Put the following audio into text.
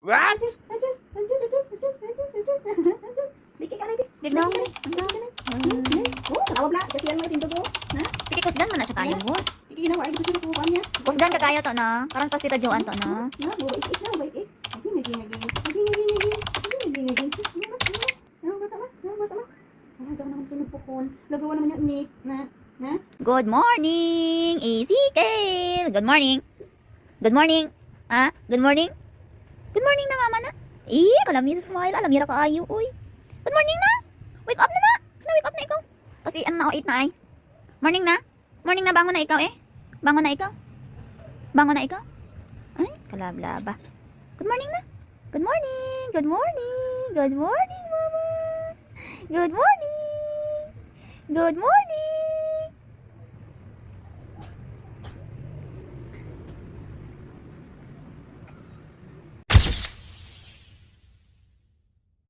What? Biki ka na, Bi. Bignaw mo. Oh, tanawa bla. Kasi yan mo itindog ko. Ha? Sige, kusgan man na siya kayo mo. Biki ginawa. Ay, gusto ko niya. Kusgan ka kayo to na. Karang pa si Radyoan to na. Na, mabait-ik na, mabait-ik. Lagawa naman yung ni, na. Good morning, Ezekiel. Good morning. Good morning. Ah, good morning. Good morning na mama na. Kalami sa smile. Alam, hira ka ayo, uy. Good morning na. Wake up na na. Sino wake up na ikaw? Kasi ano na, 8 na ay. Morning na. Morning na, bangon na ikaw eh. Bangon na ikaw. Bangon na ikaw. Ay, kalablaba. Good morning na. Good morning. Good morning. Good morning, mama. Good morning. Good morning.